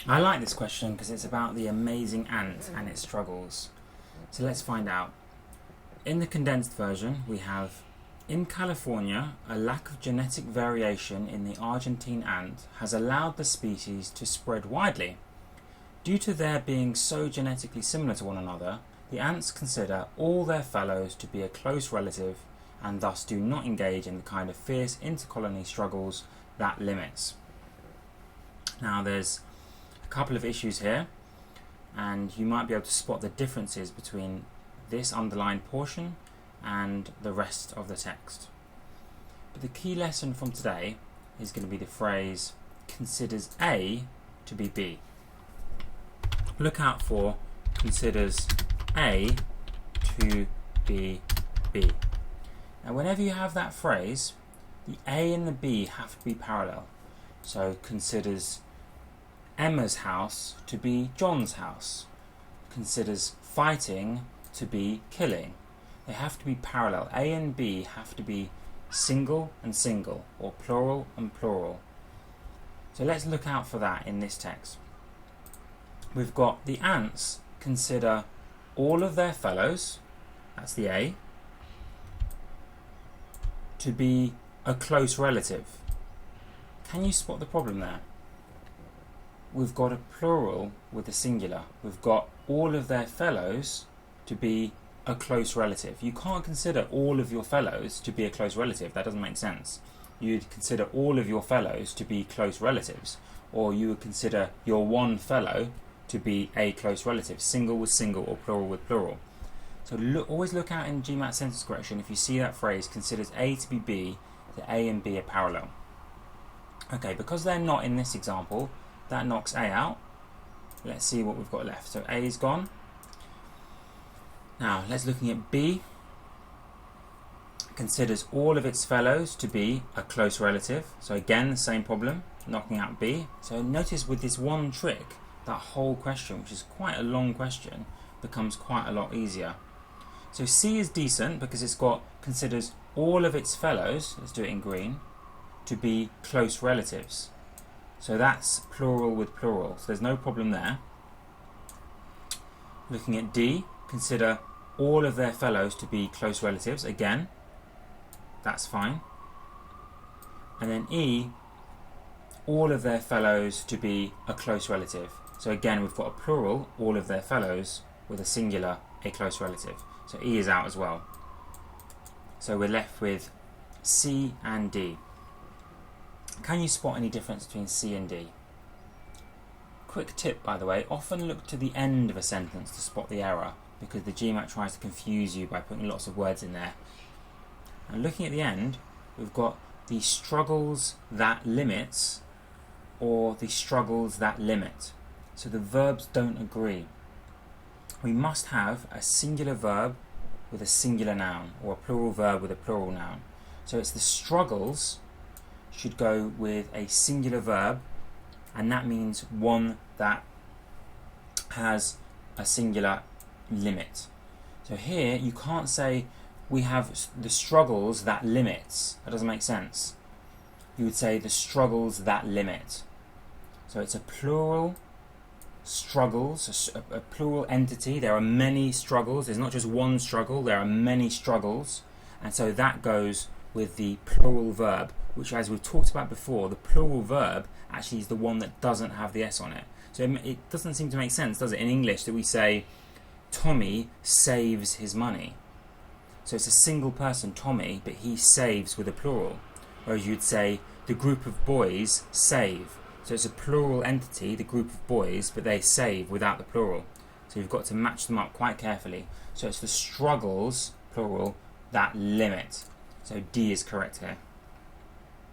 I like this question because it's about the amazing ant and its struggles. So let's find out. In the condensed version, we have: in California, a lack of genetic variation in the Argentine ant has allowed the species to spread widely. Due to their being so genetically similar to one another, the ants consider all their fellows to be a close relative and thus do not engage in the kind of fierce intercolony struggles that limits. Now there's a couple of issues here, and you might be able to spot the differences between this underlined portion and the rest of the text. But the key lesson from today is going to be the phrase considers A to be B. Look out for considers A to be B. Now whenever you have that phrase, the A and the B have to be parallel. So considers Emma's house to be John's house. Considers fighting to be killing. They have to be parallel. A and B have to be single and single, or plural and plural. So let's look out for that in this text. We've got the ants consider all of their fellows, that's the A, to be a close relative. Can you spot the problem there? We've got a plural with a singular. We've got all of their fellows to be a close relative. You can't consider all of your fellows to be a close relative. That doesn't make sense. You'd consider all of your fellows to be close relatives, or you would consider your one fellow to be a close relative, single with single or plural with plural. So always look out in GMAT sentence correction if you see that phrase considers A to be B, that A and B are parallel. Okay, because they're not in this example, that knocks A out. Let's see what we've got left. So A is gone. Now let's looking at B. Considers all of its fellows to be a close relative. So again, the same problem, knocking out B. So notice with this one trick, that whole question, which is quite a long question, becomes quite a lot easier. So C is decent because it's got considers all of its fellows, let's do it in green, to be close relatives. So that's plural with plural, so there's no problem there. Looking at D, consider all of their fellows to be close relatives. Again, that's fine. And then E, all of their fellows to be a close relative. So again, we've got a plural, all of their fellows, with a singular, a close relative. So E is out as well. So we're left with C and D. Can you spot any difference between C and D? Quick tip, by the way, often look to the end of a sentence to spot the error, because the GMAT tries to confuse you by putting lots of words in there. And looking at the end, we've got the struggles that limits, or the struggles that limit. So the verbs don't agree. We must have a singular verb with a singular noun, or a plural verb with a plural noun. So it's the struggles should go with a singular verb, and that means one that has a singular limit. So here you can't say we have the struggles that limits. That doesn't make sense. You would say the struggles that limit. So it's a plural struggles, a plural entity. There are many struggles. There's not just one struggle, there are many struggles. And so that goes with the plural verb, which, as we've talked about before, the plural verb actually is the one that doesn't have the S on it. So it doesn't seem to make sense, does it, in English, that we say Tommy saves his money. So it's a single person, Tommy, but he saves with a plural. Whereas you'd say the group of boys save. So it's a plural entity, the group of boys, but they save without the plural. So you've got to match them up quite carefully. So it's the struggles, plural, that limit. So D is correct here.